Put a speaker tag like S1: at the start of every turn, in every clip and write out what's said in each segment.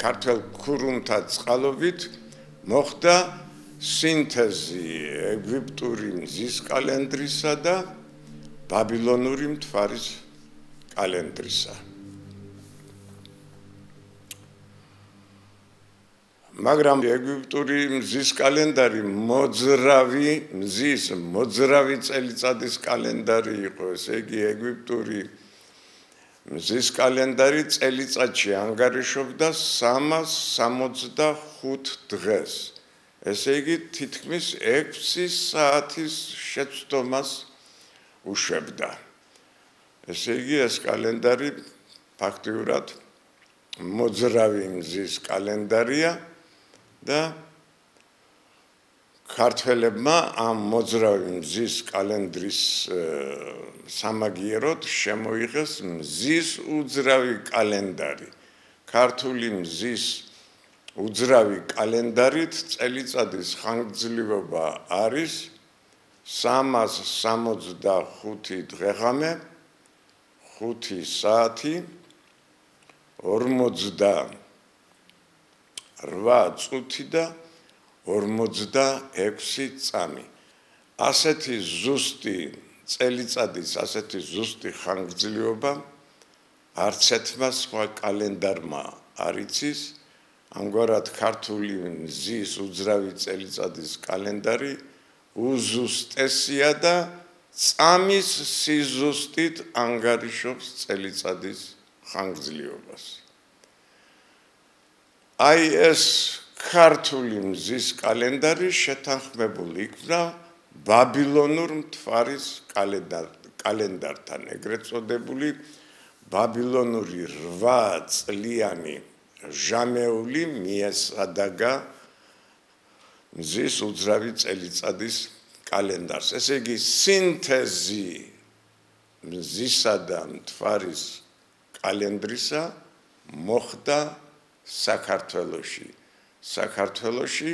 S1: ქართველ ქურუმთა წყალობით მოხდა სინთეზი ეგვიპტური მზის კალენდრისა და ბაბილონური მთვარის კალენდრისა. მაგრამ ეგვიპტური მზის კალენდარი მოძრავი წელიწადის კალენდარი იყო, ესე იგი ეგვიპტური მზის კალენდარი წელიწადში ანგარიშობდა 365 დღეს. ესე იგი თითქმის 6 საათის შეცდომას უშვებდა. ესე იგი ეს კალენდარი ფაქტიურად მოძრავი მზის კალენდარია და ქართველებმა ამ მოძრავი მზის კალენდრის სამაგიეროდ შემოიღეს მზის უძრავი კალენდარი. ქართული მზის უძრავი კალენდარით წელიწადის ხანგრძლივობა არის 365 დღე-ღამე, 5 საათი, 48 წუთი და 46 წამი. ასეთი ზუსტი წელიწადის, ასეთი ზუსტი ხანგრძლივობა არც ერთმა სხვა კალენდარმა არ იცის. ამგვარად ქართული მზის უძრავი წელიწადის კალენდარი უზუსტესია და წამის სიზუსტით ანგარიშობს წელიწადის ხანგრძლივობას. აი ეს ქართული მზის კალენდარი შეთანხმებული იქნა ბაბილონურ მთვარის კალენდართან, ეგრეთ წოდებული ბაბილონური 8 წლიანი ჟამეული მიესადაგა მზის უძრავი წელიწადის კალენდარს. ესე იგი სინთეზი მზისა და მთვარის კალენდრისა მოხდა საქართველოში. საქართველოში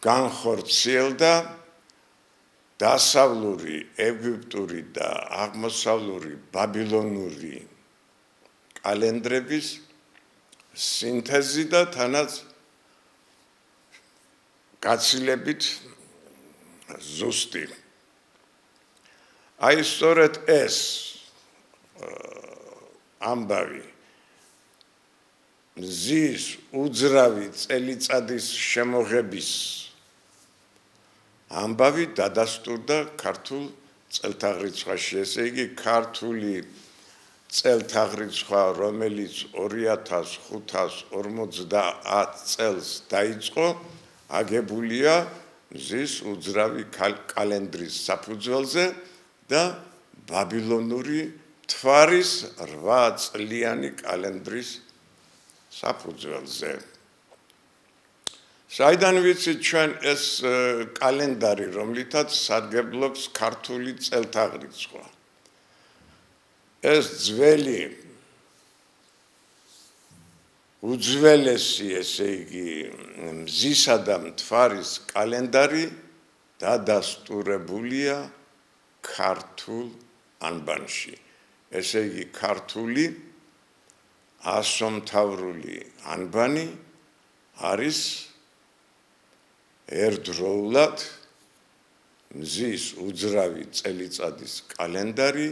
S1: განხორციელდა დასავლური ეგვიპტური და აღმოსავლური ბაბილონური კალენდრების სინთეზი და თანაც გაცილებით ზუსტი. აი სწორედ ეს ამბავი მზის უძრავი წელიწადის შემოღების ამბავი დადასტურდა ქართულ წელთაღრიცხვაში. ესე იგი ქართული წელთაღრიცხვა, რომელიც 2550 წელს დაიწყო, აგებულია მზის უძრავი კალენდრის საფუძველზე და ბაბილონური მთვარის 8 წლიანი კალენდრის საფუძველზე. საიდან ვიცით ჩვენ ეს კალენდარი, რომლითაც სარგებლობს ქართული წელთაღრიცხვა? ეს ძველი უძველესი, ესე იგი, მზისა და მთვარის კალენდარი დადასტურებულია ქართულ ანბანში. ესე იგი, ქართული ასომთავრული ანბანი არის ერთდროულად მზის უძრავი წელიწადის კალენდარი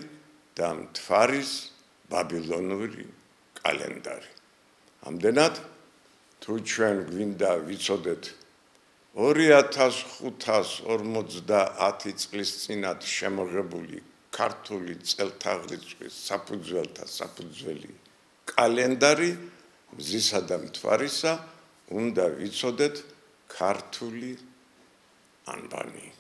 S1: და მთვარის ბაბილონური კალენდარი. ამდენად, თუ ჩვენ გვინდა ვიცოდეთ 2550 წლის წინათ შემოღებული ქართული წელთაღრიცხვის საფუძველთა საფუძველი კალენდარი მზისა და მთვარისა, უნდა ვიცოდეთ ქართული ანბანი.